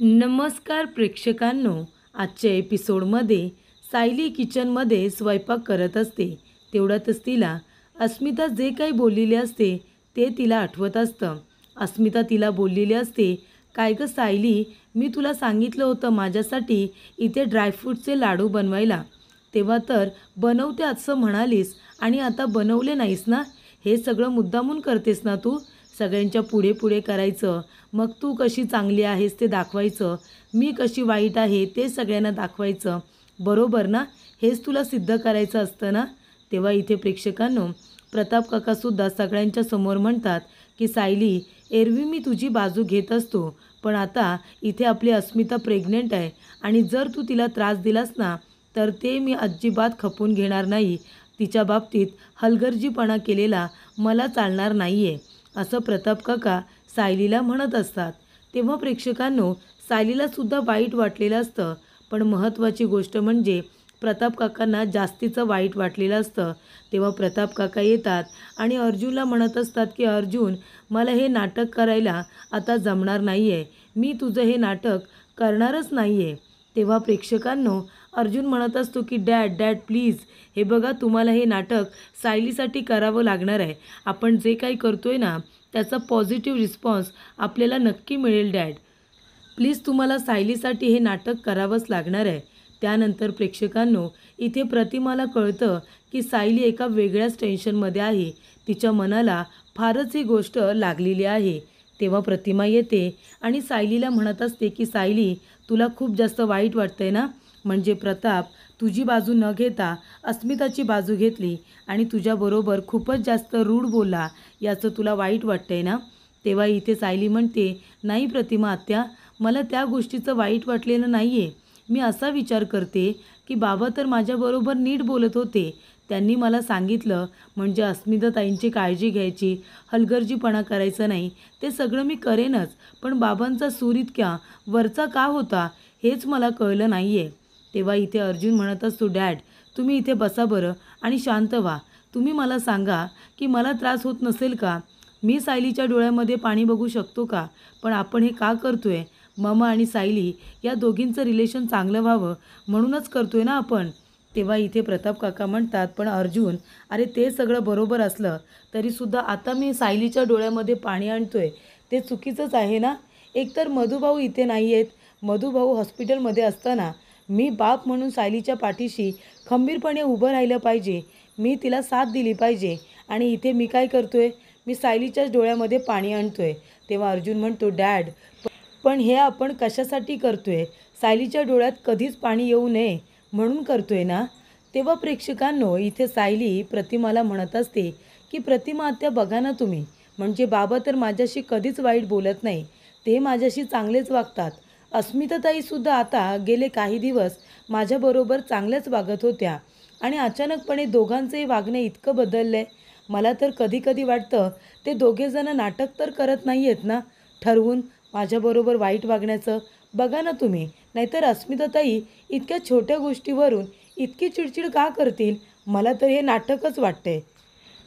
नमस्कार प्रेक्षकांनो, आजच्या एपिसोडमध्ये सायली किचनमध्ये स्वयंपाक करत असते. तेवढ्यातच तिला अस्मिता जे काही बोललेले असते ते तिला आठवत असतं. अस्मिता तिला बोललेली असते, काय गं सायली, मी तुला सांगितलं होतं माझ्यासाठी इथे ड्रायफ्रूटचे लाडू बनवायला, तेव्हा तर बनवते असं म्हणालीस आणि आता बनवले नाहीस ना. हे सगळं मुद्दामून करतेस ना तू. सगळ्यांच्या पुढे पुढे करायचं, मग तू कशी चांगली आहेस ते दाखवायचं, मी कशी वाईट आहे ते सगळ्यांना दाखवायचं, बरोबर ना. हेच तुला सिद्ध करायचं असतं ना. तेव्हा इथे प्रेक्षकांनो, प्रताप काकासुद्धा सगळ्यांच्या समोर म्हणतात की सायली, एरवी मी तुझी बाजू घेत असतो, पण आता इथे आपली अस्मिता प्रेग्नेंट आहे आणि जर तू तिला त्रास दिलास ना तर ते मी अजिबात खपून घेणार नाही. तिच्या बाबतीत हलगर्जीपणा केलेला मला चालणार नाही आहे, असं प्रताप काका सायलीला म्हणत असतात. तेव्हा प्रेक्षकांनो, सायलीलासुद्धा वाईट वाटलेलं असतं, पण महत्त्वाची गोष्ट म्हणजे प्रताप काकांना जास्तीचं वाईट वाटलेलं असतं. तेव्हा प्रताप काका येतात आणि अर्जुनला म्हणत असतात की अर्जुन, मला हे नाटक करायला आता जमणार नाही आहे, मी तुझं हे नाटक करणारच नाही आहे. तेव्हा प्रेक्षकांनो, अर्जुन म्हणत असतो की डॅड डॅड प्लीज, हे बघा तुम्हाला हे नाटक सायलीसाठी करावं लागणार आहे. आपण जे काही करतोय ना त्याचा पॉझिटिव्ह रिस्पॉन्स आपल्याला नक्की मिळेल डॅड. प्लीज तुम्हाला सायलीसाठी हे नाटक करावंच लागणार आहे. त्यानंतर प्रेक्षकांनो, इथे प्रतिमाला कळतं की सायली एका वेगळ्याच टेन्शनमध्ये आहे. तिच्या मनाला फारच ही गोष्ट लागलेली आहे. तेव्हा प्रतिमा येते आणि सायलीला म्हणत असते की सायली, तुला खूप जास्त वाईट वाटतंय ना. म्हणजे प्रताप तुझी बाजू न घेता अस्मिताची बाजू घेतली आणि तुझ्याबरोबर खूपच जास्त रूढ बोलला, याचं तुला वाईट वाटतंय ना. तेव्हा इथे सायली म्हणते, नाही प्रतिमा आत्या, मला त्या गोष्टीचं वाईट वाटलेलं नाही आहे. मी असा विचार करते की बाबा तर माझ्याबरोबर नीट बोलत होते. त्यांनी मला सांगितलं म्हणजे अस्मिताताईंची काळजी घ्यायची, हलगर्जीपणा करायचा नाही, ते सगळं मी करेनच. पण बाबांचा सूर इतक्या वरचा का होता हेच मला कळलं नाही आहे. तेव्हा इथे अर्जुन म्हणत असतो, डॅड तुम्ही इथे बसा बरं आणि शांत व्हा. तुम्ही मला सांगा की मला त्रास होत नसेल का? मी सायलीच्या डोळ्यामध्ये पाणी बघू शकतो का? पण आपण हे का करतोय? ममा आणि सायली या दोघींचं रिलेशन चांगलं व्हावं म्हणूनच करतोय ना आपण. तेव्हा इथे प्रताप काका म्हणतात, पण अर्जुन, अरे ते सगळं बरोबर असलं तरीसुद्धा आता मी सायलीच्या डोळ्यामध्ये पाणी आणतोय ते चुकीचंच आहे ना. एकतर मधुभाऊ इथे नाही आहेत, मधुभाऊ हॉस्पिटलमध्ये असताना मी बाप म्हणून सायलीच्या पाठीशी खंबीरपणे उभं राहिलं पाहिजे, मी तिला साथ दिली पाहिजे. आणि इथे मी काय करतोय, मी सायलीच्याच डोळ्यामध्ये पाणी आणतोय. तेव्हा अर्जुन म्हणतो, डॅड पण हे आपण कशासाठी करतोय? सायलीच्या डोळ्यात कधीच पाणी येऊ नये म्हणून करतोय ना. तेव्हा प्रेक्षकांनो, इथे सायली प्रतिमाला म्हणत असते की प्रतिमा आत्या बघा ना तुम्ही, म्हणजे बाबा तर माझ्याशी कधीच वाईट बोलत नाही, ते माझ्याशी चांगलेच वागतात. अस्मिताताईसुद्धा आता गेले काही दिवस माझ्याबरोबर चांगल्याच वागत होत्या आणि अचानकपणे दोघांचंही वागणे इतकं बदललं आहे. मला तर कधी कधी वाटतं ते दोघेजणं नाटक तर करत नाही आहेत ना ठरवून माझ्याबरोबर वाईट वागण्याचं. बघा ना तुम्ही, नाहीतर अस्मिताताई इतक्या छोट्या गोष्टीवरून इतकी चिडचिड का करतील? मला तर हे नाटकच वाटते.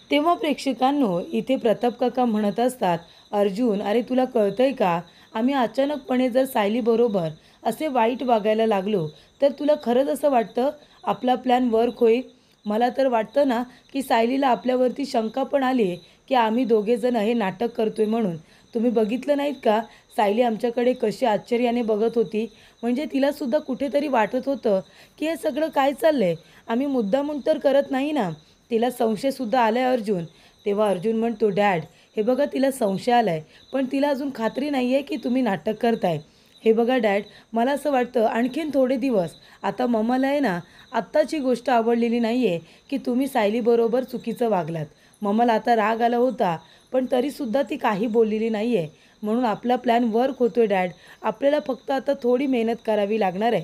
तेव्हा प्रेक्षकांनो, इथे प्रताप काका म्हणत असतात, अर्जुन अरे तुला कळतंय का, आम्ही अचानकपणे जर सायलीबरोबर असे वाईट वागायला लागलो तर तुला खरंच असं वाटतं आपला प्लॅन वर्क होईल? मला तर वाटतं ना की सायलीला आपल्यावरती शंका पण आली की आम्ही दोघेजण हे नाटक करतोय म्हणून. तुम्ही बघितलं नाहीत का सायली आमच्याकडे कशी आश्चर्याने बघत होती? म्हणजे तिलासुद्धा कुठेतरी वाटत होतं की हे सगळं काय चाललं आहे, आम्ही मुद्दामून तर करत नाही ना. तिला संशयसुद्धा आला आहे अर्जुन. तेव्हा अर्जुन म्हणतो, डॅड हे बघा तिला संशय आला आहे, पण तिला अजून खात्री नाही आहे की तुम्ही नाटक करताय. हे बघा डॅड, मला असं वाटतं आणखीन थोडे दिवस, आता मम्माला आहे ना आत्ताची गोष्ट आवडलेली नाही आहे की तुम्ही सायलीबरोबर चुकीचं वागलात. मम्माला आता राग आला होता, पण तरीसुद्धा ती काही बोललेली नाही आहे. म्हणून आपला प्लॅन वर्क होतो आहे डॅड, आपल्याला फक्त आता थोडी मेहनत करावी लागणार आहे.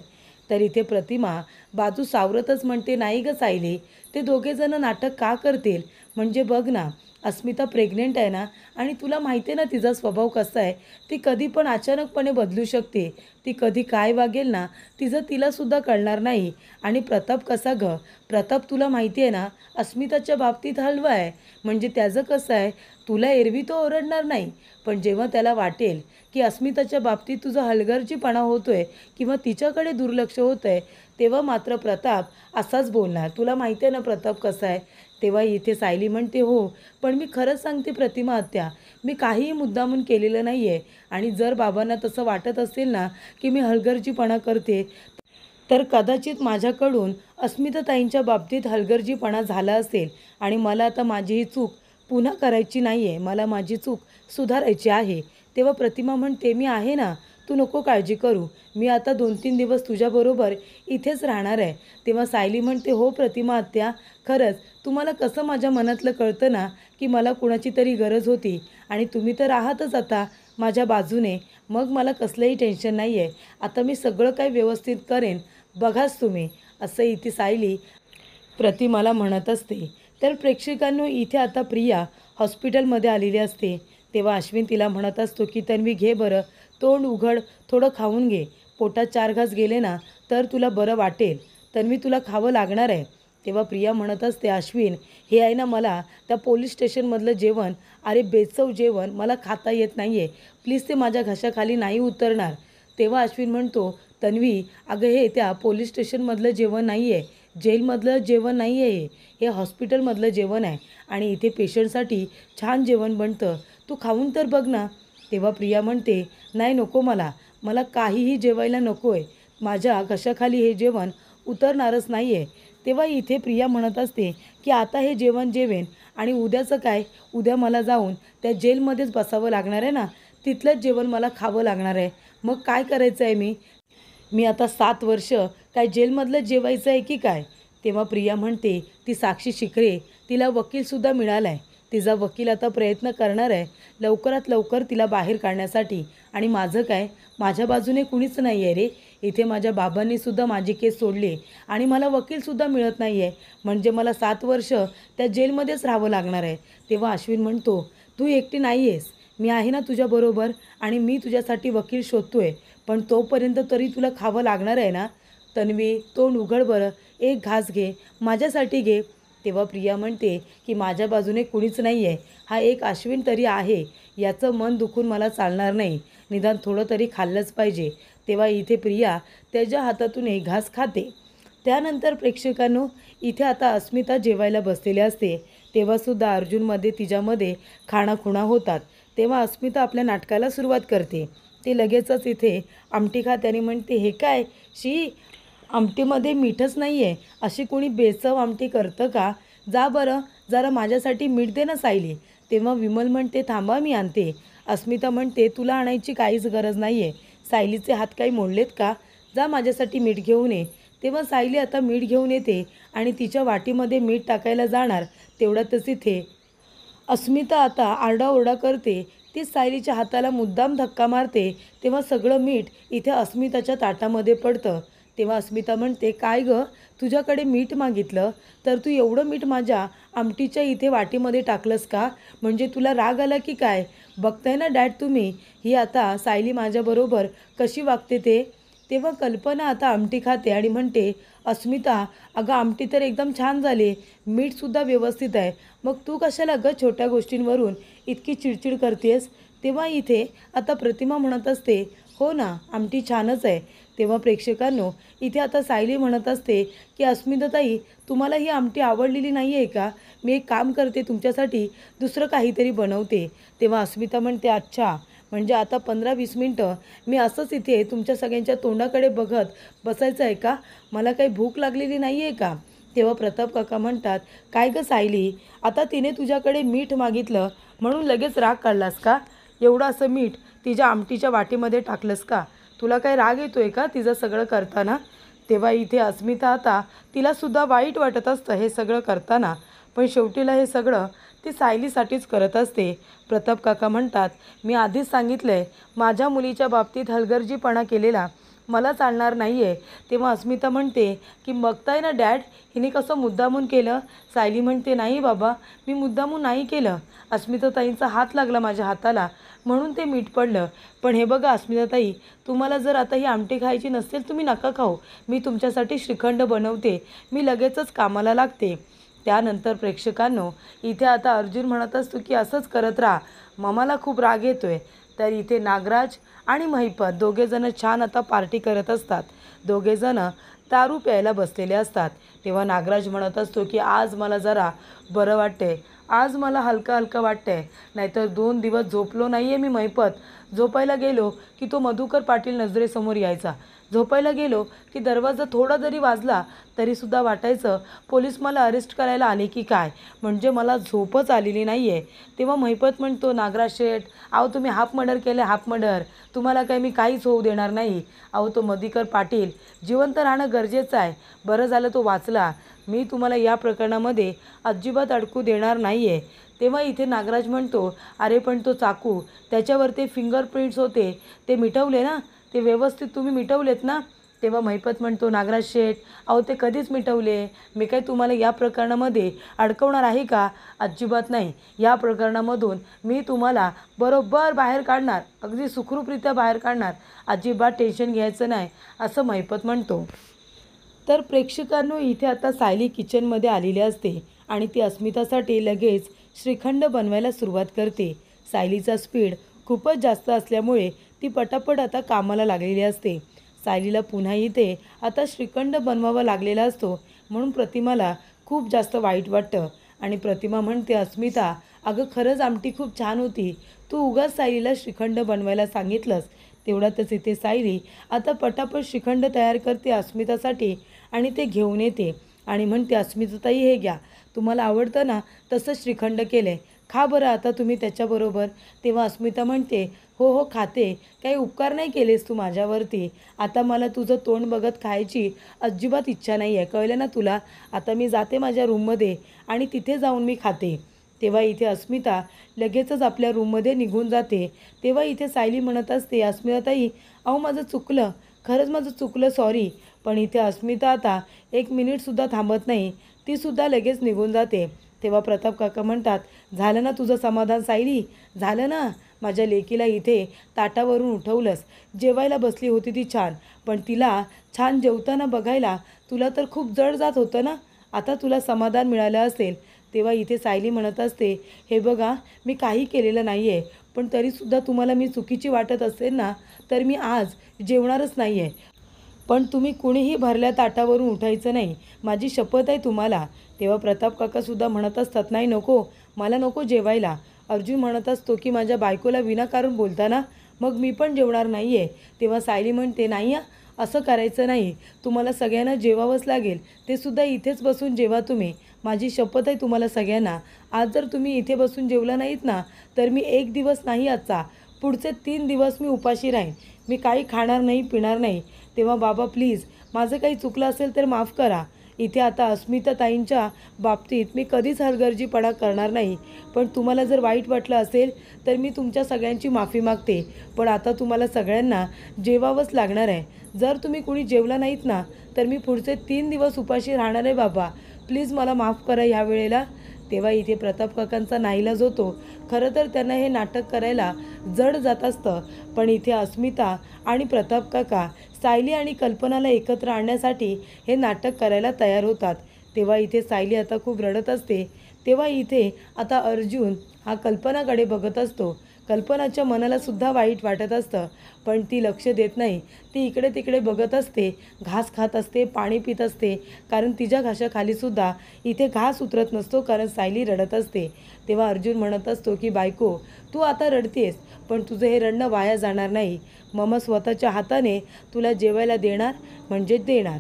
तर इथे प्रतिमा बाजू सावरतच म्हणते, नाही गं सायली, ते दोघेजणं नाटक का करतील? म्हणजे बघ ना, अस्मिता प्रेग्नेंट आहे ना, आणि तुला माहिती आहे ना तिचा स्वभाव कसा आहे, ती कधी पण अचानकपणे बदलू शकते. ती कधी काय वागेल ना तिचं तिलासुद्धा कळणार नाही. आणि प्रताप कसा गं, प्रताप तुला माहिती आहे ना अस्मिताच्या बाबतीत हलवा आहे. म्हणजे त्याचं कसं आहे, तुला एरवी तो ओरडणार नाही, पण जेव्हा त्याला वाटेल की अस्मिताच्या बाबतीत तुझा हलगर्जीपणा होतोय किंवा तिच्याकडे दुर्लक्ष होतंय, तेव्हा मात्र प्रताप असाच बोलणार. तुला माहिती आहे ना प्रताप कसा आहे. तेव्हा इथे सायली म्हणते, हो पण मी खरंच सांगते प्रतिमा आत्या, मी काहीही मुद्दामून केलेलं नाही आहे. आणि जर बाबांना तसं वाटत असेल ना की मी हलगर्जीपणा करते, तर कदाचित माझ्याकडून अस्मिताताईंच्या बाबतीत हलगर्जीपणा झाला असेल आणि मला आता माझी ही चूक पुन्हा करायची नाही आहे. मला माझी चूक सुधारायची आहे. तेव्हा प्रतिमा म्हणते, मी आहे ना, तू नको काळजी करू. मी आता 2-3 दिवस तुझ्याबरोबर इथेच राहणार आहे. तेव्हा सायली म्हणते, हो प्रतिमा आत्या, खरंच तुम्हाला कसं माझ्या मनातलं कळतं ना की मला कुणाची तरी गरज होती आणि तुम्ही तर आहातच आता माझ्या बाजूने. मग मला कसलंही टेन्शन नाही आहे. आता मी सगळं काही व्यवस्थित करेन, बघाच तुम्ही. असं इथे सायली प्रतिमाला म्हणत असते. तर प्रेक्षकांनो, इथे आता प्रिया हॉस्पिटलमध्ये आलेली असते. तेव्हा अश्विन तिला म्हणत असतो की तन्वी घे बरं, तोंड उघड, थोडं खाऊन घे. पोटात 4 घास गेले ना तर तुला बरं वाटेल. तन्वी तुला खावं लागणार आहे. तेव्हा प्रिया म्हणत असते, अश्विन हे आहे ना मला त्या पोलीस स्टेशनमधलं जेवण, अरे बेचव जेवण मला खाता येत नाही आहे. प्लीज ते माझ्या घशाखाली नाही उतरणार. तेव्हा अश्विन म्हणतो, तन्वी अगं हे त्या पोलीस स्टेशनमधलं जेवण नाही आहे, जेलमधलं जेवण नाही आहे, हे हॉस्पिटलमधलं जेवण आहे आणि इथे पेशंटसाठी छान जेवण बनतं, तू खाऊन तर बघ ना. तेव्हा प्रिया म्हणते, नाही नको, मला काहीही जेवायला नको आहे. माझ्या घशाखाली हे जेवण उतरणारच नाही आहे. तेव्हा इथे प्रिया म्हणत असते की आता हे जेवण जेवेन आणि उद्याचं काय, उद्या मला जाऊन त्या जेलमध्येच बसावं लागणार आहे ना, तिथलंच जेवण मला खावं लागणार आहे. मग काय करायचं आहे मी आता 7 वर्ष काय जेलमधलं जेवायचं आहे की काय. तेव्हा प्रिया म्हणते, ती साक्षी शिकरे, तिला वकीलसुद्धा मिळाला आहे. तिचा वकील आता प्रयत्न करणार आहे लवकरात लवकर तिला बाहेर काढण्यासाठी. आणि माझं काय, माझ्या बाजूने कुणीच नाही आहे रे. इथे माझ्या बाबांनीसुद्धा माझी केस सोडली आणि मला वकीलसुद्धा मिळत नाही आहे. म्हणजे मला 7 वर्ष त्या जेलमध्येच राहावं लागणार आहे. तेव्हा अश्विन म्हणतो, तू एकटी नाही आहेस, मी आहे ना तुझ्याबरोबर आणि मी तुझ्यासाठी वकील शोधतोय. पण तोपर्यंत तरी तुला खावं लागणार आहे ना. तन्वी तोंड उघड बरं, एक घास घे, माझ्यासाठी घे. तेव्हा प्रिया म्हणते की माझ्या बाजूने कुणीच नाही आहे, हा एक अश्विन तरी आहे, याचं मन दुखून मला चालणार नाही, निदान थोडं तरी खाल्लंच पाहिजे. तेव्हा इथे प्रिया त्याच्या हातातून एक घास खाते. त्यानंतर प्रेक्षकांनो, इथे आता अस्मिता जेवायला बसलेली असते. तेव्हासुद्धा अर्जुनमध्ये तिच्यामध्ये खाणाखुणा होतात. तेव्हा अस्मिता आपल्या नाटकाला सुरुवात करते. ती लगेचच इथे आमटी खाते आणि म्हणते, हे काय शी, आमटीमध्ये मीठच नाही आहे, अशी कोणी बेचव आमटी करतं का. जा बरं, जरा माझ्यासाठी मीठ दे ना सायली. तेव्हा विमल म्हणते, थांबा मी आणते. अस्मिता म्हणते, तुला आणायची काहीच गरज नाही आहे, सायलीचे हात काही मोडलेत का, जा माझ्यासाठी मीठ घेऊन ये. तेव्हा सायली आता मीठ घेऊन येते आणि तिच्या वाटीमध्ये मीठ टाकायला जाणार, तेवढ्यातच इथे अस्मिता आता आरडाओरडा करते. ती सायलीच्या हाताला मुद्दाम धक्का मारते. तेव्हा सगळं मीठ इथे अस्मिताच्या ताटामध्ये पडतं. तेव्हा अस्मिता म्हणते, काय गं, तुझ्याकडे मीठ मागितलं तर तू एवढं मीठ माझ्या आमटीच्या इथे वाटीमध्ये टाकलंस का, म्हणजे तुला राग आला की काय. बघताय ना डॅड तुम्ही, ही आता सायली माझ्याबरोबर कशी वागते ते. तेव्हा कल्पना आता आमटी खाते आणि म्हणते, अस्मिता अगं आमटी तर एकदम छान झाली, मीठसुद्धा व्यवस्थित आहे, मग तू कशाला गं छोट्या गोष्टींवरून इतकी चिडचिड करतेस. तेव्हा इथे आता प्रतिमा म्हणत असते, हो ना आमटी छानच आहे. तेव्हा प्रेक्षकांनो, इथे आता सायली म्हणत असते की अस्मिताताई, तुम्हाला ही आमटी आवडलेली नाही आहे का, मी एक काम करते, तुमच्यासाठी दुसरं काहीतरी बनवते. तेव्हा अस्मिता म्हणते, अच्छा, म्हणजे आता 15-20 मिनटं मी असंच इथे तुमच्या सगळ्यांच्या तोंडाकडे बघत बसायचं आहे का, मला काही भूक लागलेली नाही आहे का. तेव्हा प्रताप काका म्हणतात, काय गं सायली, आता तिने तुझ्याकडे मीठ मागितलं म्हणून लगेच राग काढलास का, एवढं असं मीठ तिच्या आमटीच्या वाटीमध्ये टाकलंस का, तुला काय राग येतो आहे का तिचं सगळं करताना. तेव्हा इथे अस्मिता आता तिलासुद्धा वाईट वाटत असतं हे सगळं करताना, पण शेवटीला हे सगळं ती सायलीसाठीच करत असते. प्रताप काका म्हणतात, मी आधीच सांगितलं आहे, माझ्या मुलीच्या बाबतीत हलगर्जीपणा केलेला मला चालणार नाही आहे. तेव्हा अस्मिता म्हणते की बघताय ना डॅड, हिने कसं मुद्दामून केलं. सायली म्हणते, नाही बाबा, मी मुद्दामून नाही केलं, अस्मिताताईंचा हात लागला माझ्या हाताला म्हणून ते मीठ पडलं. पण हे बघा अस्मिताताई, तुम्हाला जर आता ही आमटी खायची नसेल तुम्ही नका खाऊ, मी तुमच्यासाठी श्रीखंड बनवते, मी लगेचच कामाला लागते. त्यानंतर प्रेक्षकांनो इथे आता अर्जुन म्हणत असतो की असंच करत राहा, ममाला खूप राग येतोय. तर इथे नागराज आणि महिपत दोघेजणं छान आता पार्टी करत असतात. दोघेजणं दारू प्यायला बसलेले असतात. तेव्हा नागराज म्हणत असतो की आज मला जरा बरं वाटते, आज मला हलकं हलकं वाटतंय. नाहीतर 2 दिवस झोपलो नाही आहे मी महिपत. झोपायला गेलो की तो मधुकर पाटील नजरेसमोर यायचा. झोपायला गेलो की दरवाजा थोडा जरी वाजला तरीसुद्धा वाटायचं पोलीस मला अरेस्ट करायला आले की काय, म्हणजे मला झोपच आलेली नाही आहे. तेव्हा महिपत म्हणतो, नागराज शेठ, अहो तुम्ही हाफ मर्डर केलं, हाफ मर्डर. तुम्हाला काही मी काहीच होऊ देणार नाही. अहो तो मधुकर पाटील जिवंत राहणं गरजेचं आहे. बरं झालं तो वाचला. मी तुम्हाला या प्रकरणामध्ये अजिबात अडकू देणार नाही आहे. तेव्हा इथे नागराज म्हणतो, अरे पण तो चाकू, त्याच्यावर ते फिंगरप्रिंट्स होते, ते मिटवले ना, ते व्यवस्थित तुम्ही मिटवलेत ना. तेव्हा महिपत म्हणतो, नागराज शेठ, अहो ते कधीच मिटवले. मी काय तुम्हाला या प्रकरणामध्ये अडकवणार आहे का? अजिबात नाही. या प्रकरणामधून मी तुम्हाला बरोबर बाहेर काढणार, अगदी सुखरूपरित्या बाहेर काढणार. अजिबात टेन्शन घ्यायचं नाही, असं महिपत म्हणतो. तर प्रेक्षकांनो इथे आता सायली किचनमध्ये आलेली असते आणि ती अस्मितासाठी लगेच श्रीखंड बनवायला सुरुवात करते. सायलीचा स्पीड खूपच जास्त असल्यामुळे ती पटापट आता कामाला लागलेली असते. सायलीला पुन्हा इथे आता श्रीखंड बनवावा लागलेला असतो, म्हणून प्रतिमाला खूप जास्त वाईट वाटतं आणि प्रतिमा म्हणते, अस्मिता, अगं खरंच आमटी खूप छान होती. तू उगाच सायलीला श्रीखंड बनवायला सांगितलंस. तेवढ्यातच इथे सायली आता पटापट श्रीखंड तयार करते अस्मितासाठी आणि ते घेऊन येते आणि म्हणते, अस्मिताताई हे घ्या, तुम्हाला आवडतं ना तसं श्रीखंड केलं, खा बरं आता तुम्ही त्याच्याबरोबर. तेव्हा अस्मिता म्हणते, हो हो खाते, काही उपकार नाही केलेस तू माझ्यावरती. आता मला तुझं तोंड बघत खायची अजिबात इच्छा नाही आहे, कळलं ना तुला. आता मी जाते माझ्या रूममध्ये आणि तिथे जाऊन मी खाते. तेव्हा इथे अस्मिता लगेचच आपल्या रूममध्ये निघून जाते. तेव्हा इथे सायली म्हणत असते, अस्मिताताई, अहो माझं चुकलं, खरंच माझं चुकलं, सॉरी. पण इथे अस्मिता आता 1 मिनिटसुद्धा थांबत नाही, तीसुद्धा लगेच निघून जाते. तेव्हा प्रताप काका म्हणतात, झालं ना तुझं समाधान सायली, झालं ना. माझ्या लेकीला इथे ताटावरून उठवलंस, जेवायला बसली होती ती छान, पण तिला छान जेवताना बघायला तुला तर खूप जड जात होतं ना. आता तुला समाधान मिळालं असेल. तेव्हा इथे सायली म्हणत असते, हे बघा मी काही केलेलं नाही आहे, पण तरीसुद्धा तुम्हाला मी चुकीची वाटत असेल ना तर मी आज जेवणारच नाही आहे. पण तुम्ही कुणीही भरल्या ताटावरून उठायचं नाही, माझी शपथ आहे तुम्हाला. तेव्हा प्रताप काकासुद्धा म्हणत असतात, नाही नको, मला नको जेवायला. अर्जुन म्हणत असतो की माझ्या बायकोला विनाकारण बोलताना मग मी पण जेवणार नाही आहे. तेव्हा सायली म्हणते, नाही असं करायचं नाही, तुम्हाला सगळ्यांना जेवावंच लागेल, ते सुद्धा इथेच बसून जेवा तुम्ही. माझी शपथ आहे तुम्हाला सगळ्यांना, आज जर तुम्ही इथे बसून जेवला नाहीत ना तर मी 1 दिवस नाही, आजचा पुढचे 3 दिवस मी उपाशी राहीन. मी काही खाणार नाही, पिणार नाही. तेव्हा बाबा प्लीज, माझं काही चुकलं असेल तर माफ करा. इथे आता अस्मिताताईंच्या बाबतीत मी कधीच हलगर्जीपणा करणार नाही, पण तुम्हाला जर वाईट वाटलं असेल तर मी तुमच्या सगळ्यांची माफी मागते. पण आता तुम्हाला सगळ्यांना जेवावंच लागणार आहे. जर तुम्ही कुणी जेवला नाहीत ना तर मी पुढचे 3 दिवस उपाशी राहणार आहे. बाबा प्लीज मला माफ करा ह्या वेळेला. तेव्हा इथे प्रताप काकांचा नाईलाज होतो. खरं तर त्यांना हे नाटक करायला जड जात असतं, पण इथे अस्मिता आणि प्रताप काका सायली आणि कल्पनाला एकत्र आणण्यासाठी हे नाटक करायला तयार होतात. तेव्हा इथे सायली आता खूप रडत असते. तेव्हा इथे आता अर्जुन हा कल्पनाकडे बघत असतो. कल्पनाच्या मनाला सुद्धा वाईट वाटत असतं, पण ती लक्ष देत नाही. ती इकडे तिकडे बघत असते, घास खात असते, पाणी पित असते, कारण तिच्या घशाखालीसुद्धा इथे घास उतरत नसतो, कारण सायली रडत असते. तेव्हा अर्जुन म्हणत असतो की बायको, तू आता रडतेस, पण तुझं हे रडणं वाया जाणार नाही. मम्मा स्वतःच्या हाताने तुला जेवायला देणार म्हणजे देणार.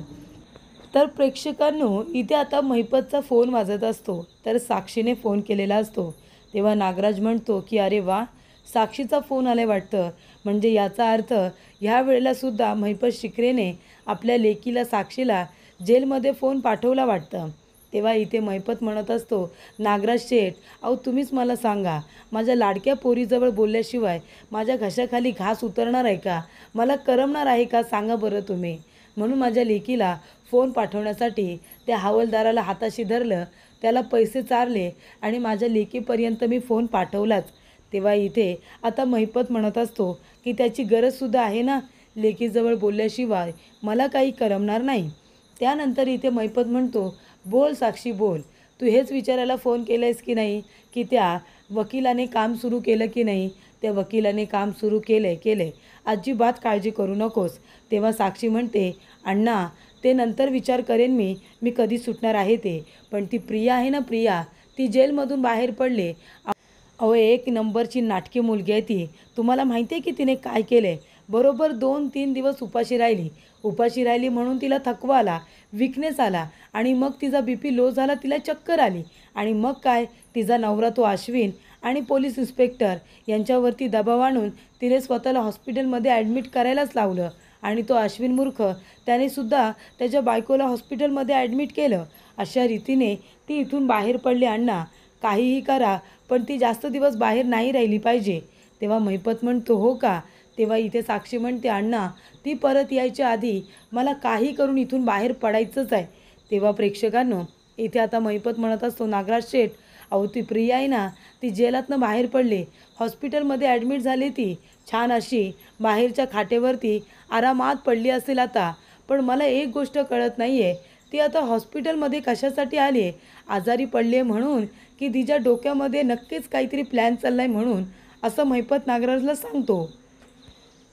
तर प्रेक्षकांनो इथे आता महिपतचा फोन वाजत असतो, तर साक्षीने फोन केलेला असतो. तेव्हा नागराज म्हणतो की अरे वा, साक्षीचा फोन आलाय वाटतं, म्हणजे याचा अर्थ ह्या वेळेलासुद्धा महिपत शिकरेने आपल्या लेकीला साक्षीला जेलमध्ये फोन पाठवला वाटतं. तेव्हा इथे महिपत म्हणत असतो, नागराज शेठ, अहो तुम्हीच मला सांगा, माझ्या लाडक्या पोरीजवळ बोलल्याशिवाय माझ्या घशाखाली घास उतरणार आहे का? मला करमणार आहे का? सांगा बरं तुम्ही. म्हणून माझ्या लेकीला फोन पाठवण्यासाठी त्या हवालदाराला हाताशी धरलं, त्याला पैसे चारले आणि माझ्या लेकीपर्यंत मी फोन पाठवलाच. तेव्हा इथे आता महिपत म्हणत असतो की त्याची गरजसुद्धा आहे ना, लेकीजवळ बोलल्याशिवाय मला काही करमणार नाही. त्यानंतर इथे महिपत म्हणतो, बोल साक्षी बोल, तू हेच विचारायला फोन केलायस की नाही की त्या वकिलाने काम सुरू केलं की नाही? त्या वकिलाने काम सुरू केले. अजिबात काळजी करू नकोस. तेव्हा साक्षी म्हणते, अण्णा ते नंतर विचार करेन मी कधी सुटणार आहे ते. पण ती प्रिया आहे ना, प्रिया, ती जेलमधून बाहेर पडले. अहो, एक नंबरची नाटकी मुलगी आहे ती. तुम्हाला माहिती आहे की तिने काय केलं? बरोबर 2-3 दिवस उपाशी राहिली म्हणून तिला थकवा आला, विकनेस आला आणि मग तिचा BP लो झाला, तिला चक्कर आली. आणि मग काय, तिचा नवरा तो अश्विन आणि पोलीस इन्स्पेक्टर यांच्यावरती दबाव आणून तिने स्वतःला हॉस्पिटलमध्ये ॲडमिट करायलाच लावलं. आणि तो अश्विन मूर्ख, त्यानेसुद्धा त्याच्या बायकोला हॉस्पिटलमध्ये ॲडमिट केलं. अशा रीतीने ती इथून बाहेर पडली. अण्णा काहीही करा, पण ती जास्त दिवस बाहेर नाही राहिली पाहिजे. तेव्हा महिपत म्हणतो, हो का? तेव्हा इथे साक्षी म्हणते, अण्णा ती परत यायच्या आधी मला काही करून इथून बाहेर पडायचंच आहे. तेव्हा प्रेक्षकांनो, इथे आता महिपत म्हणत असतो, नागराज शेठ, अहो ती प्रिया आहे ना, ती जेलातनं बाहेर पडली, हॉस्पिटलमध्ये ॲडमिट झाली. ती छान अशी बाहेरच्या खाटेवरती आरामात पडली असेल आता. पण मला एक गोष्ट कळत नाही आहे, ती आता हॉस्पिटलमध्ये कशासाठी आली आहे? आजारी पडली आहे म्हणून, की तिच्या डोक्यामध्ये नक्कीच काहीतरी प्लॅन चालला आहे म्हणून, असं महिपत नागराजला सांगतो.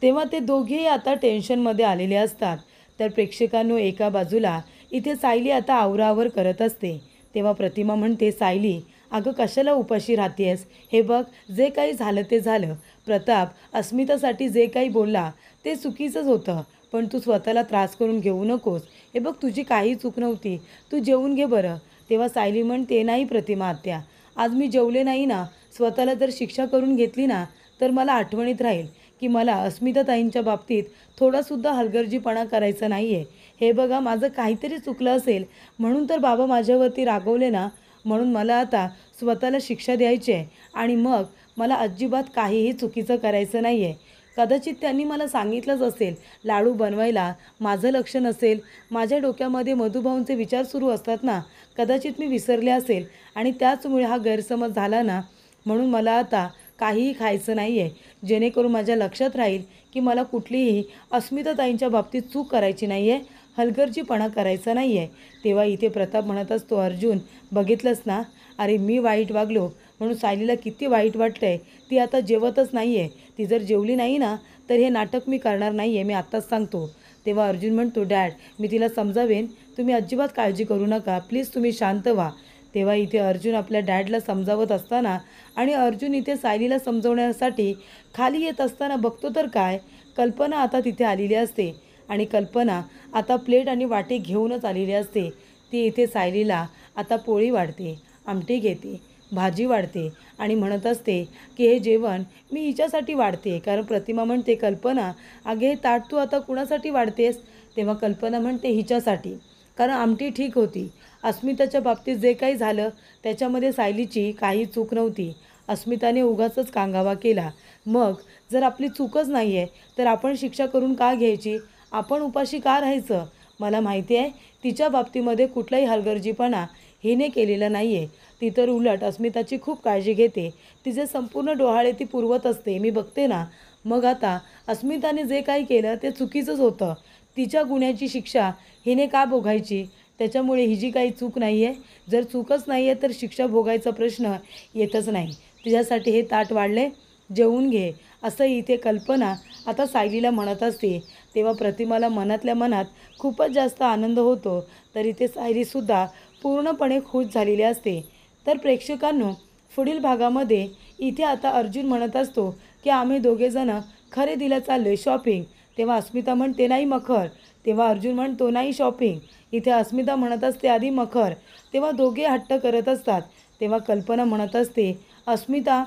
तेव्हा ते दोघेही आता टेन्शनमध्ये आलेले असतात. तर प्रेक्षकांनो, एका बाजूला इथे सायली आता आवराआवर करत असते. तेव्हा प्रतिमा म्हणते, सायली अगं कशाला उपाशी राहतेस? हे बघ, जे काही झालं ते झालं. प्रताप अस्मितासाठी जे काही बोलला ते चुकीचंच होतं, पण तू स्वतःला त्रास करून घेऊ नकोस. हे बघ, तुझी काही चूक नव्हती, तू जेवून घे बरं. तेव्हा सायली म्हणते, नाही प्रतिमा आत्या, आज मी जेवले नाही ना, स्वतःला जर शिक्षा करून घेतली ना तर मला आठवणीत राहील की मला अस्मिताताईंच्या बाबतीत थोडासुद्धा हलगर्जीपणा करायचा नाही आहे. हे बघा, माझं काहीतरी चुकलं असेल म्हणून तर बाबा माझ्यावरती रागवले ना, म्हणून मला आता स्वतःला शिक्षा द्यायची आहे आणि मग मला अजिबात काहीही चुकीचं करायचं नाही आहे. कदाचित त्यांनी मला सांगितलंच असेल लाडू बनवायला, माझं लक्ष नसेल, माझ्या डोक्यामध्ये मधुभाऊंचे विचार सुरू असतात ना, कदाचित मी विसरले असेल आणि त्याचमुळे हा गैरसमज झाला ना, म्हणून मला आता काहीही खायचं नाही आहे, जेणेकरून माझ्या लक्षात राहील की मला कुठलीही अस्मिताताईंच्या बाबतीत चूक करायची नाही आहे, हलगर्जीपणा करायचा नाही आहे. तेव्हा इथे प्रताप म्हणत असतो, अर्जुन बघितलंस ना, अरे मी वाईट वागलो म्हणून सायलीला किती वाईट वाटतं आहे. ती आता जेवतच नाही आहे. ती जर जेवली नाही ना तर हे नाटक मी करणार नाही आहे, मी आत्ताच सांगतो. तेव्हा अर्जुन म्हणतो, डॅड मी तिला समजावेन, तुम्ही अजिबात काळजी करू नका, प्लीज तुम्ही शांत व्हा. तेव्हा इथे अर्जुन आपल्या डॅडला समजावत असताना आणि अर्जुन इथे सायलीला समजवण्यासाठी खाली येत असताना बघतो तर काय, कल्पना आता तिथे आलेली असते आणि कल्पना आता प्लेट आणि वाटी घेऊनच आलेली असते. ती इथे सायलीला आता पोळी वाढते, आमटी घेते, भाजी वाढते आणि म्हणत असते की हे जेवण मी हिच्यासाठी वाढते. कारण प्रतिमा म्हणते, कल्पना अगे हे ताट तू आता कुणासाठी वाढतेस? तेव्हा कल्पना म्हणते, हिच्यासाठी, कारण आमटी ठीक होती. अस्मिताच्या बाबतीत जे काही झालं त्याच्यामध्ये सायलीची काही चूक नव्हती. अस्मिताने उगाचच कांगावा केला. मग जर आपली चूकच नाही आहे तर आपण शिक्षा करून का घ्यायची? आपण उपाशी का राहायचं? मला माहिती आहे तिच्या बाबतीमध्ये कुठलाही हलगर्जीपणा हिने केलेला नाही आहे. ती तर उलट अस्मिताची खूप काळजी घेते, तिचे संपूर्ण डोहाळे ती पुरवत असते, मी बघते ना. मग आता अस्मिताने जे काही केलं ते चुकीचंच होतं. तिच्या गुन्ह्याची शिक्षा हिने का भोगायची? त्याच्यामुळे ही जी काही चूक नाही आहे, जर चूकच नाही आहे तर शिक्षा भोगायचा प्रश्न येतच नाही. तिच्यासाठी हे ताट वाढले, जेवून घे, असं इथे कल्पना आता सायलीला म्हणत असते. तेव्हा प्रतिमाला मनातल्या मनात खूपच जास्त आनंद होतो, तर इथे सायलीसुद्धा पूर्णपणे खुश झालेली असते. तर प्रेक्षकांनो, पुढील भागामध्ये इथे आता अर्जुन म्हणत असतो की आम्ही दोघेजणं खरेदीला चाललो आहे, शॉपिंग. तेव्हा अस्मिता म्हणते, नाही मखर. तेव्हा अर्जुन म्हणतो, नाही शॉपिंग. इथे अस्मिता म्हणत असते, आधी मखर. तेव्हा दोघे हट्ट करत असतात. तेव्हा कल्पना म्हणत असते, अस्मिता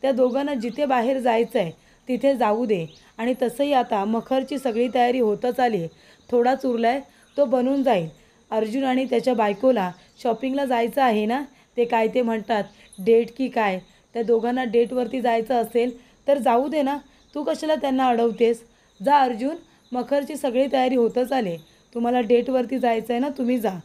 त्या दोघांना जिथे बाहेर जायचं आहे तिथे जाऊ दे. आणि तसंही आता मखरची सगळी तयारी होतच आली, थोडाच उरला आहे, तो बनून जाईल. अर्जुन आणि त्याच्या बायकोला शॉपिंगला जायचं आहे ना, ते काय ते म्हणतात डेट की काय, त्या दोघांना डेटवरती जायचं असेल तर जाऊ दे ना, तू कशाला त्यांना अडवतेस? जा अर्जुन, मखरची सगळी तयारी होतच आली, तुम्हाला डेटवरती जायचं आहे ना, तुम्ही जा.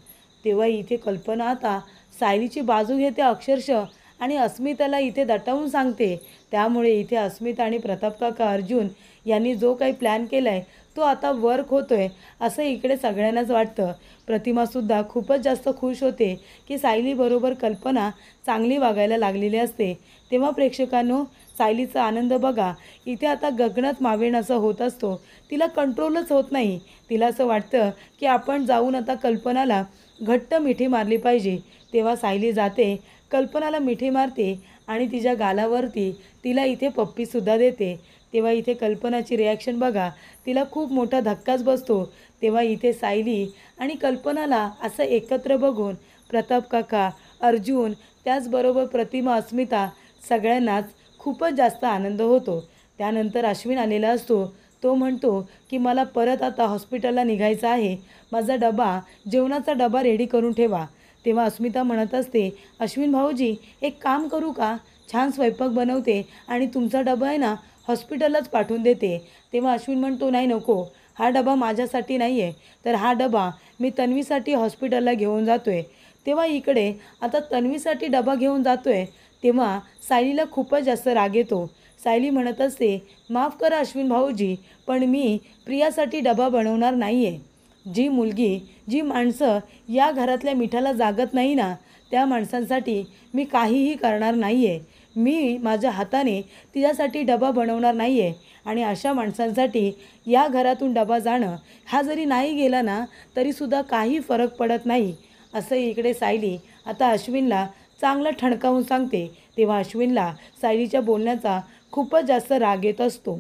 तेव्हा इथे कल्पना आता सायलीची बाजू घेते अक्षरशः आणि अस्मिताला इथे दटावून सांगते. त्यामुळे इथे अस्मिता आणि प्रताप काका, अर्जुन यांनी जो काही प्लॅन केला आहे तो आता वर्क होतोय असं इकडे सगळ्यांनाच वाटतं. प्रतिमासुद्धा खूपच जास्त खुश होते की सायलीबरोबर कल्पना चांगली वागायला लागलेली असते. तेव्हा प्रेक्षकांनो, सायलीचा आनंद बघा, इथे आता गगनात मावेन असं होत असतो. तिला कंट्रोलच होत नाही. तिला असं वाटतं की आपण जाऊन आता कल्पनाला घट्ट मिठी मारली पाहिजे. तेव्हा सायली जाते, कल्पनाला मिठी मारते आणि तिच्या गालावरती तिला इथे पप्पीसुद्धा देते. तेव्हा इथे कल्पनाची रिॲक्शन बघा, तिला खूप मोठा धक्काच बसतो. तेव्हा इथे सायली आणि कल्पनाला असं एकत्र बघून प्रताप काका, अर्जुन, त्याचबरोबर प्रतिमा, अस्मिता सगळ्यांनाच खूपच जास्त आनंद होतो. त्यानंतर अश्विन आलेला असतो. तो म्हणतो की मला परत आता हॉस्पिटलला निघायचं आहे. माझा डबा, जेवणाचा डबा रेडी करून ठेवा. तेव्हा अस्मिता म्हणत असते, अश्विन भाऊजी एक काम करू का? छान स्वयंपाक बनवते आणि तुमचा डबा आहे ना हॉस्पिटललाच पाठवून देते. तेव्हा अश्विन म्हणतो, नाही नको, हा डबा माझ्यासाठी नाही आहे, तर हा डबा मी तन्वीसाठी हॉस्पिटलला घेऊन जातो आहे. तेव्हा इकडे आता तन्वीसाठी डबा घेऊन जातो आहे, तेव्हा सायलीला खूपच जास्त राग येतो. सायली म्हणत असते, माफ करा अश्विन भाऊजी, पण मी प्रियासाठी डबा बनवणार नाही आहे. जी मुलगी, जी माणसं या घरातल्या मिठाला जागत नाही ना, त्या माणसांसाठी मी काहीही करणार नाही आहे. मी माझ्या हाताने तिच्यासाठी डबा बनवणार नाही आहे आणि अशा माणसांसाठी या घरातून डबा जाणं, हा जरी नाही गेला ना तरीसुद्धा काही फरक पडत नाही, असं इकडे सायली आता अश्विनला चांगलं ठणकावून सांगते. तेव्हा अश्विनला सायलीच्या बोलण्याचा खूपच जास्त राग येत असतो.